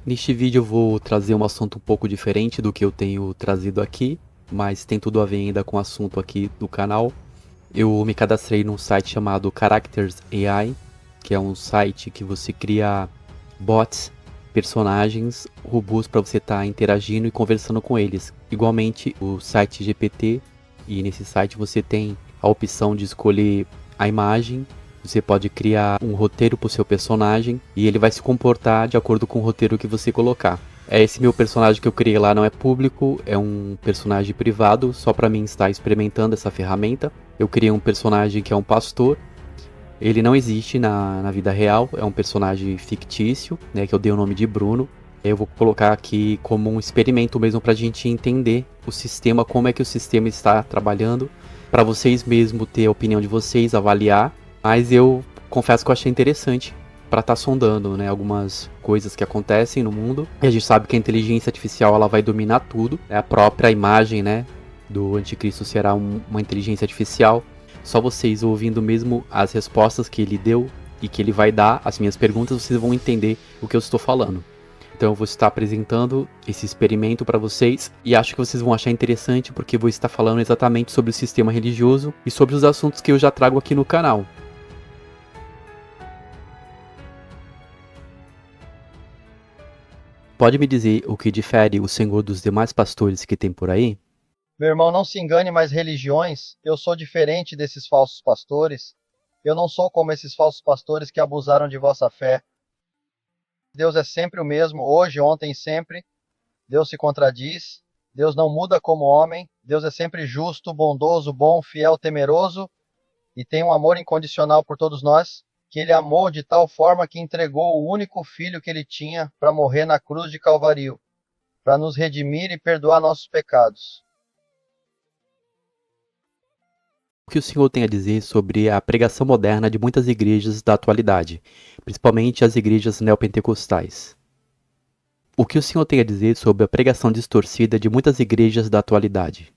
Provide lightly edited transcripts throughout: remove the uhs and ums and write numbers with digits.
Neste vídeo eu vou trazer um assunto um pouco diferente do que eu tenho trazido aqui, mas tem tudo a ver ainda com o assunto aqui do canal. Eu me cadastrei num site chamado Characters AI, que é um site que você cria bots, personagens, robôs para você estar interagindo e conversando com eles. Igualmente o site GPT, e nesse site você tem a opção de escolher a imagem. Você pode criar um roteiro para o seu personagem e ele vai se comportar de acordo com o roteiro que você colocar. Esse meu personagem que eu criei lá não é público, é um personagem privado, só para mim estar experimentando essa ferramenta. Eu criei um personagem que é um pastor. Ele não existe na vida real, é um personagem fictício, né, que eu dei o nome de Bruno. Eu vou colocar aqui como um experimento mesmo para a gente entender o sistema, como é que o sistema está trabalhando, para vocês mesmo ter a opinião de vocês, avaliar. Mas eu confesso que eu achei interessante para estar sondando, né, algumas coisas que acontecem no mundo. E a gente sabe que a inteligência artificial ela vai dominar tudo. Né? A própria imagem, né, do anticristo será uma inteligência artificial. Só vocês ouvindo mesmo as respostas que ele deu e que ele vai dar às minhas perguntas, vocês vão entender o que eu estou falando. Então eu vou estar apresentando esse experimento para vocês e acho que vocês vão achar interessante porque eu vou estar falando exatamente sobre o sistema religioso e sobre os assuntos que eu já trago aqui no canal. Pode me dizer o que difere o Senhor dos demais pastores que tem por aí? Meu irmão, não se engane mais religiões. Eu sou diferente desses falsos pastores. Eu não sou como esses falsos pastores que abusaram de vossa fé. Deus é sempre o mesmo, hoje, ontem e sempre. Deus se contradiz. Deus não muda como homem. Deus é sempre justo, bondoso, bom, fiel, temeroso e tem um amor incondicional por todos nós, que ele amou de tal forma que entregou o único filho que ele tinha para morrer na cruz de Calvário, para nos redimir e perdoar nossos pecados. O que o senhor tem a dizer sobre a pregação moderna de muitas igrejas da atualidade, principalmente as igrejas neopentecostais? O que o senhor tem a dizer sobre a pregação distorcida de muitas igrejas da atualidade?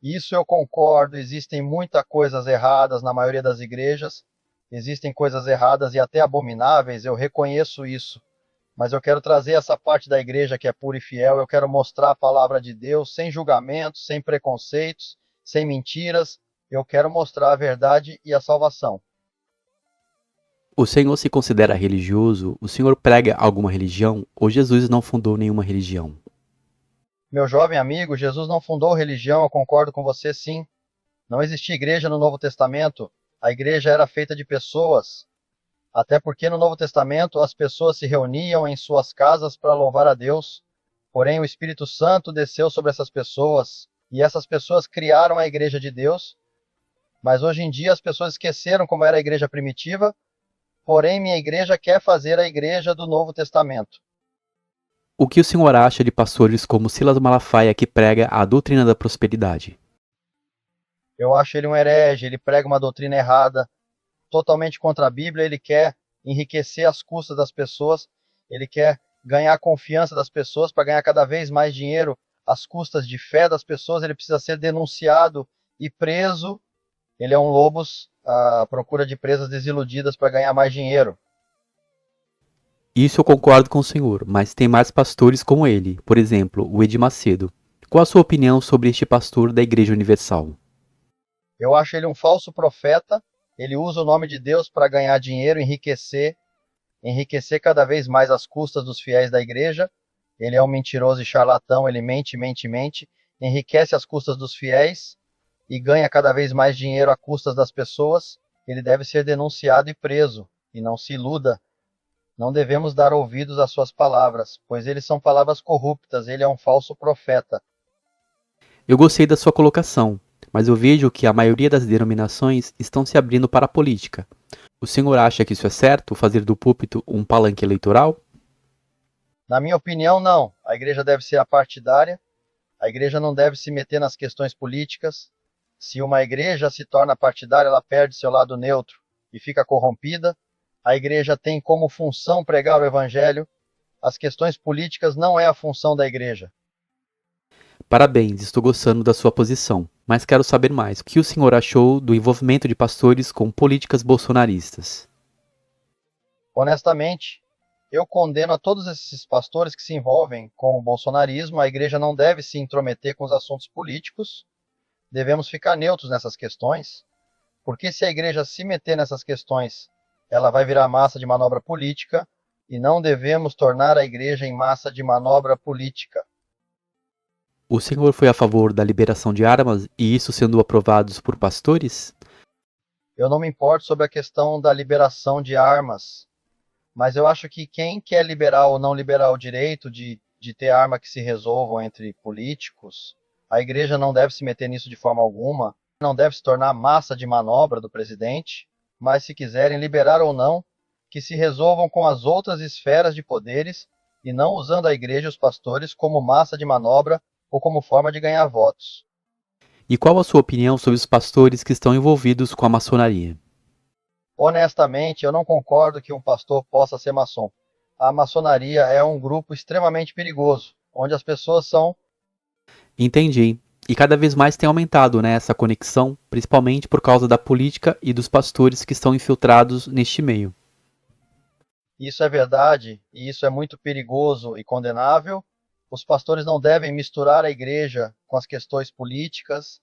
Isso eu concordo, existem muitas coisas erradas na maioria das igrejas, existem coisas erradas e até abomináveis, eu reconheço isso. Mas eu quero trazer essa parte da igreja que é pura e fiel, eu quero mostrar a palavra de Deus sem julgamentos, sem preconceitos, sem mentiras, eu quero mostrar a verdade e a salvação. O senhor se considera religioso? O senhor prega alguma religião? Ou Jesus não fundou nenhuma religião? Meu jovem amigo, Jesus não fundou religião, eu concordo com você sim. Não existia igreja no Novo Testamento, a igreja era feita de pessoas. Até porque no Novo Testamento as pessoas se reuniam em suas casas para louvar a Deus. Porém, o Espírito Santo desceu sobre essas pessoas e essas pessoas criaram a igreja de Deus. Mas hoje em dia as pessoas esqueceram como era a igreja primitiva. Porém, minha igreja quer fazer a igreja do Novo Testamento. O que o senhor acha de pastores como Silas Malafaia que prega a doutrina da prosperidade? Eu acho ele um herege, ele prega uma doutrina errada, totalmente contra a Bíblia, ele quer enriquecer às custas das pessoas, ele quer ganhar a confiança das pessoas para ganhar cada vez mais dinheiro às custas de fé das pessoas, ele precisa ser denunciado e preso. Ele é um lobos à procura de presas desiludidas para ganhar mais dinheiro. Isso eu concordo com o senhor, mas tem mais pastores como ele, por exemplo, o Edir Macedo. Qual a sua opinião sobre este pastor da Igreja Universal? Eu acho ele um falso profeta, ele usa o nome de Deus para ganhar dinheiro, enriquecer cada vez mais às custas dos fiéis da igreja. Ele é um mentiroso e charlatão, ele mente, mente, mente, enriquece às custas dos fiéis e ganha cada vez mais dinheiro às custas das pessoas. Ele deve ser denunciado e preso, e não se iluda. Não devemos dar ouvidos às suas palavras, pois eles são palavras corruptas, ele é um falso profeta. Eu gostei da sua colocação, mas eu vejo que a maioria das denominações estão se abrindo para a política. O senhor acha que isso é certo, fazer do púlpito um palanque eleitoral? Na minha opinião, não. A igreja deve ser apartidária, a igreja não deve se meter nas questões políticas. Se uma igreja se torna partidária, ela perde seu lado neutro e fica corrompida. A igreja tem como função pregar o evangelho. As questões políticas não é a função da igreja. Parabéns, estou gostando da sua posição, mas quero saber mais. O que o senhor achou do envolvimento de pastores com políticas bolsonaristas? Honestamente, Eu condeno a todos esses pastores que se envolvem com o bolsonarismo. A igreja não deve se intrometer com os assuntos políticos. Devemos ficar neutros nessas questões, porque se a igreja se meter nessas questões, ela vai virar massa de manobra política, e não devemos tornar a igreja em massa de manobra política. O senhor foi a favor da liberação de armas e isso sendo aprovados por pastores? Eu não me importo sobre a questão da liberação de armas, mas eu acho que quem quer liberar ou não liberar o direito de ter arma que se resolvam entre políticos, a igreja não deve se meter nisso de forma alguma, não deve se tornar massa de manobra do presidente, mas se quiserem liberar ou não, que se resolvam com as outras esferas de poderes e não usando a igreja e os pastores como massa de manobra ou como forma de ganhar votos. E qual a sua opinião sobre os pastores que estão envolvidos com a maçonaria? Honestamente, eu não concordo que um pastor possa ser maçom. A maçonaria é um grupo extremamente perigoso, onde as pessoas são... Entendi. E cada vez mais tem aumentado, né, essa conexão, principalmente por causa da política e dos pastores que estão infiltrados neste meio. Isso é verdade, e isso é muito perigoso e condenável. Os pastores não devem misturar a igreja com as questões políticas.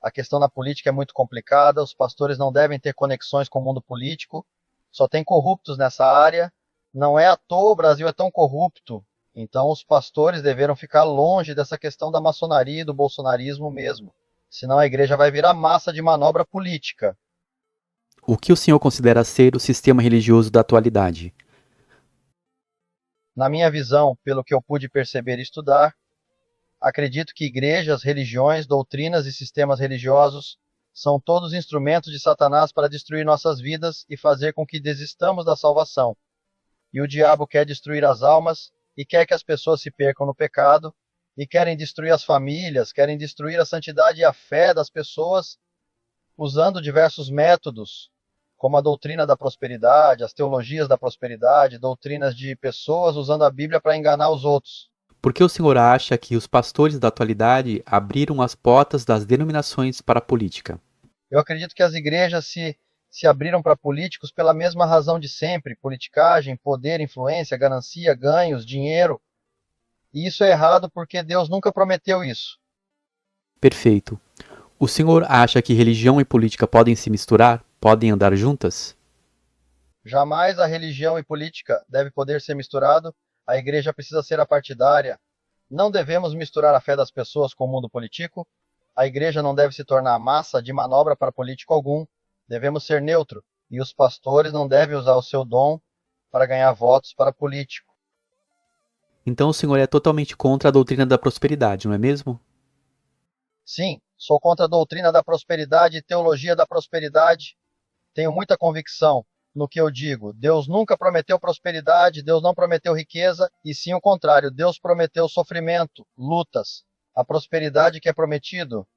A questão da política é muito complicada, os pastores não devem ter conexões com o mundo político. Só tem corruptos nessa área. Não é à toa o Brasil é tão corrupto. Então os pastores deveram ficar longe dessa questão da maçonaria e do bolsonarismo mesmo. Senão a igreja vai virar massa de manobra política. O que o senhor considera ser o sistema religioso da atualidade? Na minha visão, pelo que eu pude perceber e estudar, acredito que igrejas, religiões, doutrinas e sistemas religiosos são todos instrumentos de Satanás para destruir nossas vidas e fazer com que desistamos da salvação. E o diabo quer destruir as almas e quer que as pessoas se percam no pecado e querem destruir as famílias, querem destruir a santidade e a fé das pessoas usando diversos métodos, como a doutrina da prosperidade, as teologias da prosperidade, doutrinas de pessoas usando a Bíblia para enganar os outros. Por que o senhor acha que os pastores da atualidade abriram as portas das denominações para a política? Eu acredito que as igrejas se abriram para políticos pela mesma razão de sempre: politicagem, poder, influência, ganancia, ganhos, dinheiro. E isso é errado porque Deus nunca prometeu isso. Perfeito. O senhor acha que religião e política podem se misturar? Podem andar juntas? Jamais a religião e política deve poder ser misturado. A igreja precisa ser apartidária. Não devemos misturar a fé das pessoas com o mundo político. A igreja não deve se tornar massa de manobra para político algum. Devemos ser neutro. E os pastores não devem usar o seu dom para ganhar votos para político. Então o senhor é totalmente contra a doutrina da prosperidade, não é mesmo? Sim, sou contra a doutrina da prosperidade e teologia da prosperidade. Tenho muita convicção no que eu digo. Deus nunca prometeu prosperidade, Deus não prometeu riqueza, e sim o contrário. Deus prometeu sofrimento, lutas. A prosperidade que é prometido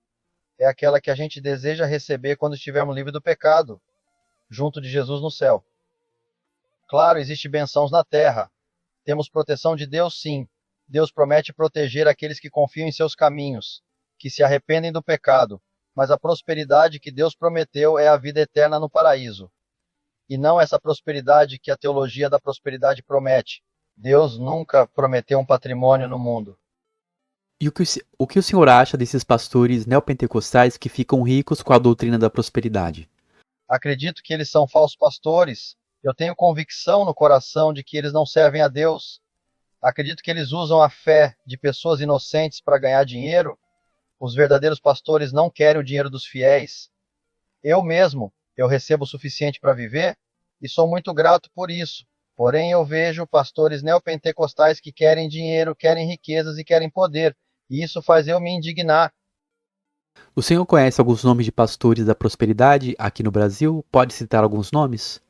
é aquela que a gente deseja receber quando estivermos livres do pecado, junto de Jesus no céu. Claro, existem bênçãos na terra. Temos proteção de Deus, sim. Deus promete proteger aqueles que confiam em seus caminhos, que se arrependem do pecado. Mas a prosperidade que Deus prometeu é a vida eterna no paraíso. E não essa prosperidade que a teologia da prosperidade promete. Deus nunca prometeu um patrimônio no mundo. E o que o senhor acha desses pastores neopentecostais que ficam ricos com a doutrina da prosperidade? Acredito que eles são falsos pastores. Eu tenho convicção no coração de que eles não servem a Deus. Acredito que eles usam a fé de pessoas inocentes para ganhar dinheiro. Os verdadeiros pastores não querem o dinheiro dos fiéis. Eu mesmo, eu recebo o suficiente para viver e sou muito grato por isso. Porém, eu vejo pastores neopentecostais que querem dinheiro, querem riquezas e querem poder. E isso faz eu me indignar. O senhor conhece alguns nomes de pastores da prosperidade aqui no Brasil? Pode citar alguns nomes?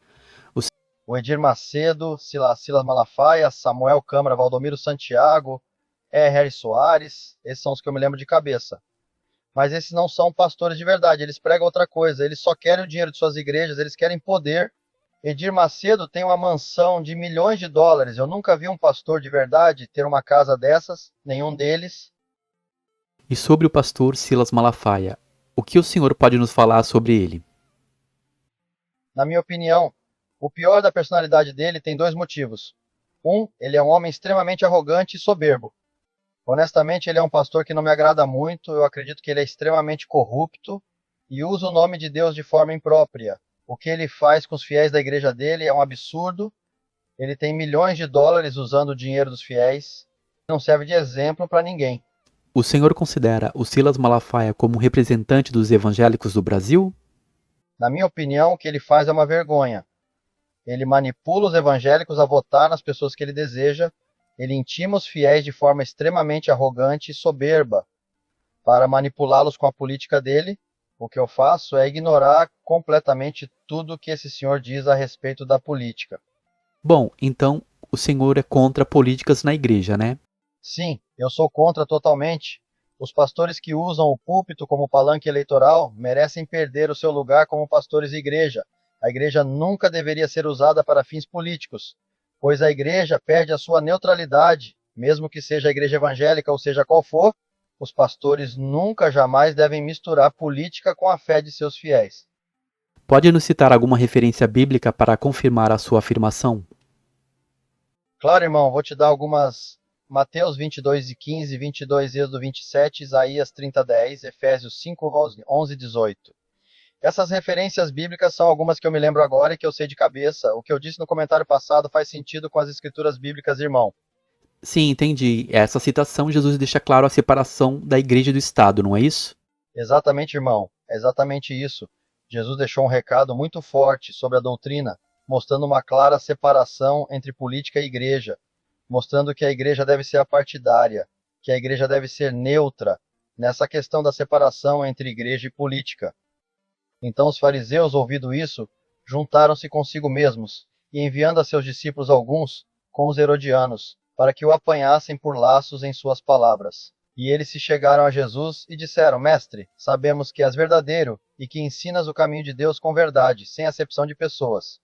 O Edir Macedo, Silas Malafaia, Samuel Câmara, Valdomiro Santiago, R. Soares, esses são os que eu me lembro de cabeça. Mas esses não são pastores de verdade, eles pregam outra coisa, eles só querem o dinheiro de suas igrejas, eles querem poder. Edir Macedo tem uma mansão de milhões de dólares, eu nunca vi um pastor de verdade ter uma casa dessas, nenhum deles. E sobre o pastor Silas Malafaia, o que o senhor pode nos falar sobre ele? Na minha opinião, o pior da personalidade dele tem dois motivos. Ele é um homem extremamente arrogante e soberbo. Honestamente, ele é um pastor que não me agrada muito. Eu acredito que ele é extremamente corrupto e usa o nome de Deus de forma imprópria. O que ele faz com os fiéis da igreja dele é um absurdo. Ele tem milhões de dólares usando o dinheiro dos fiéis. Não serve de exemplo para ninguém. O senhor considera o Silas Malafaia como um representante dos evangélicos do Brasil? Na minha opinião, o que ele faz é uma vergonha. Ele manipula os evangélicos a votar nas pessoas que ele deseja. Ele intima os fiéis de forma extremamente arrogante e soberba para manipulá-los com a política dele. O que eu faço é ignorar completamente tudo que esse senhor diz a respeito da política. Bom, então o senhor é contra políticas na igreja, né? Sim, eu sou contra totalmente. Os pastores que usam o púlpito como palanque eleitoral merecem perder o seu lugar como pastores de igreja. A igreja nunca deveria ser usada para fins políticos, pois a igreja perde a sua neutralidade, mesmo que seja a igreja evangélica ou seja qual for. Os pastores nunca jamais devem misturar política com a fé de seus fiéis. Pode nos citar alguma referência bíblica para confirmar a sua afirmação? Claro, irmão, vou te dar algumas. Mateus 22:15, 22, Êxodo 27, Isaías 30:10, Efésios 5, 11 e 18. Essas referências bíblicas são algumas que eu me lembro agora e que eu sei de cabeça. O que eu disse no comentário passado faz sentido com as escrituras bíblicas, irmão. Sim, entendi. Essa citação, Jesus deixa claro a separação da igreja e do Estado, não é isso? Exatamente, irmão. É exatamente isso. Jesus deixou um recado muito forte sobre a doutrina, mostrando uma clara separação entre política e igreja, mostrando que a igreja deve ser apartidária, que a igreja deve ser neutra nessa questão da separação entre igreja e política. Então os fariseus, ouvindo isso, juntaram-se consigo mesmos, e enviando a seus discípulos alguns, com os herodianos, para que o apanhassem por laços em suas palavras. E eles se chegaram a Jesus e disseram: Mestre, sabemos que és verdadeiro e que ensinas o caminho de Deus com verdade, sem acepção de pessoas.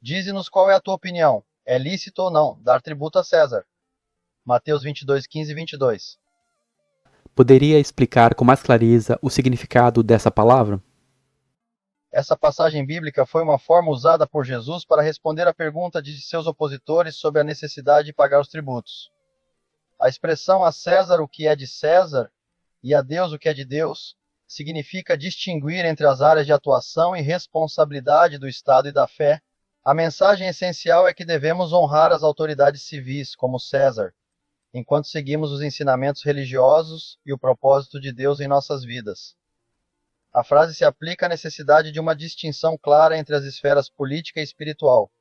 Dize-nos qual é a tua opinião. É lícito ou não dar tributo a César? Mateus 22:15 e 22. Poderia explicar com mais clareza o significado dessa palavra? Essa passagem bíblica foi uma forma usada por Jesus para responder à pergunta de seus opositores sobre a necessidade de pagar os tributos. A expressão a César o que é de César e a Deus o que é de Deus significa distinguir entre as áreas de atuação e responsabilidade do Estado e da fé. A mensagem essencial é que devemos honrar as autoridades civis, como César, enquanto seguimos os ensinamentos religiosos e o propósito de Deus em nossas vidas. A frase se aplica à necessidade de uma distinção clara entre as esferas política e espiritual.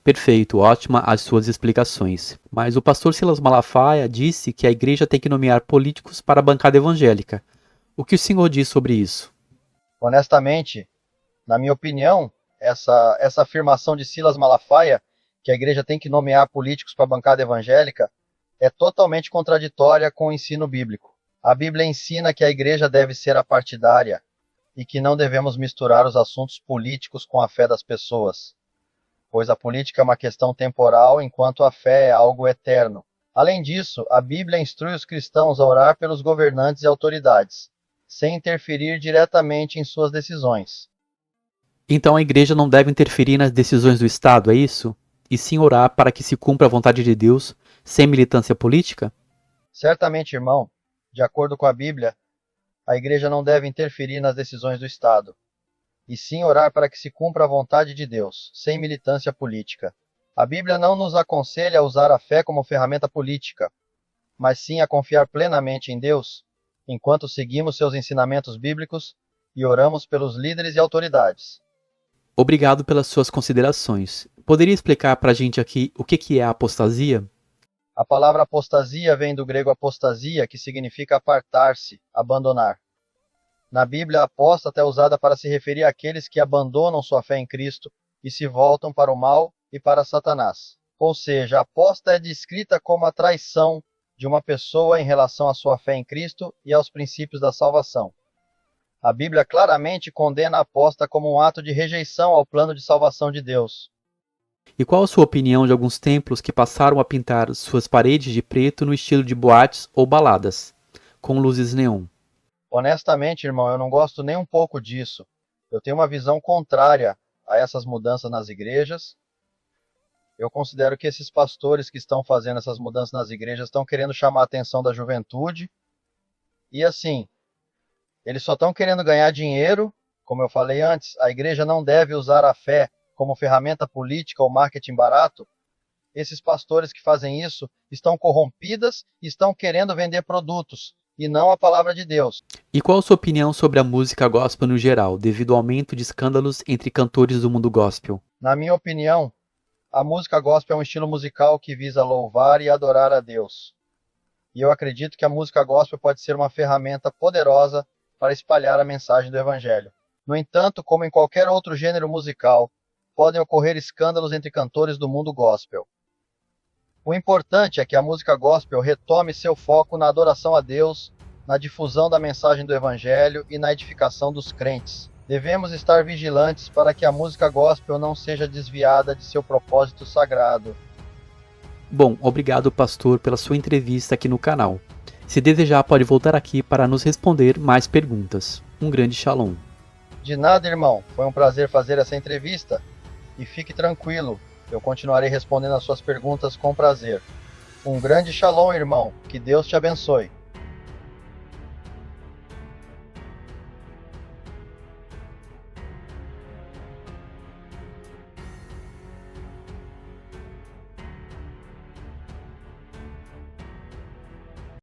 Perfeito, ótima as suas explicações. Mas o pastor Silas Malafaia disse que a igreja tem que nomear políticos para a bancada evangélica. O que o senhor diz sobre isso? Honestamente, na minha opinião, essa afirmação de Silas Malafaia, que a igreja tem que nomear políticos para a bancada evangélica, é totalmente contraditória com o ensino bíblico. A Bíblia ensina que a igreja deve ser apartidária e que não devemos misturar os assuntos políticos com a fé das pessoas, pois a política é uma questão temporal, enquanto a fé é algo eterno. Além disso, a Bíblia instrui os cristãos a orar pelos governantes e autoridades, sem interferir diretamente em suas decisões. Então a igreja não deve interferir nas decisões do Estado, é isso? E sim orar para que se cumpra a vontade de Deus, sem militância política? Certamente, irmão, de acordo com a Bíblia, a igreja não deve interferir nas decisões do Estado, e sim orar para que se cumpra a vontade de Deus, sem militância política. A Bíblia não nos aconselha a usar a fé como ferramenta política, mas sim a confiar plenamente em Deus, enquanto seguimos seus ensinamentos bíblicos e oramos pelos líderes e autoridades. Obrigado pelas suas considerações. Poderia explicar para a gente aqui o que é a apostasia? A palavra apostasia vem do grego apostasia, que significa apartar-se, abandonar. Na Bíblia, apóstata é usada para se referir àqueles que abandonam sua fé em Cristo e se voltam para o mal e para Satanás. Ou seja, a apóstata é descrita como a traição de uma pessoa em relação à sua fé em Cristo e aos princípios da salvação. A Bíblia claramente condena a apóstata como um ato de rejeição ao plano de salvação de Deus. E qual a sua opinião de alguns templos que passaram a pintar suas paredes de preto no estilo de boates ou baladas, com luzes neon? Honestamente, irmão, eu não gosto nem um pouco disso. Eu tenho uma visão contrária a essas mudanças nas igrejas. Eu considero que esses pastores que estão fazendo essas mudanças nas igrejas estão querendo chamar a atenção da juventude. E assim, eles só estão querendo ganhar dinheiro. Como eu falei antes, a igreja não deve usar a fé como ferramenta política ou marketing barato. Esses pastores que fazem isso estão corrompidas e estão querendo vender produtos, e não a palavra de Deus. E qual a sua opinião sobre a música gospel no geral, devido ao aumento de escândalos entre cantores do mundo gospel? Na minha opinião, a música gospel é um estilo musical que visa louvar e adorar a Deus. E eu acredito que a música gospel pode ser uma ferramenta poderosa para espalhar a mensagem do Evangelho. No entanto, como em qualquer outro gênero musical, podem ocorrer escândalos entre cantores do mundo gospel. O importante é que a música gospel retome seu foco na adoração a Deus, na difusão da mensagem do Evangelho e na edificação dos crentes. Devemos estar vigilantes para que a música gospel não seja desviada de seu propósito sagrado. Bom, obrigado, pastor, pela sua entrevista aqui no canal. Se desejar, pode voltar aqui para nos responder mais perguntas. Um grande shalom. De nada, irmão. Foi um prazer fazer essa entrevista. E fique tranquilo, eu continuarei respondendo as suas perguntas com prazer. Um grande shalom, irmão. Que Deus te abençoe.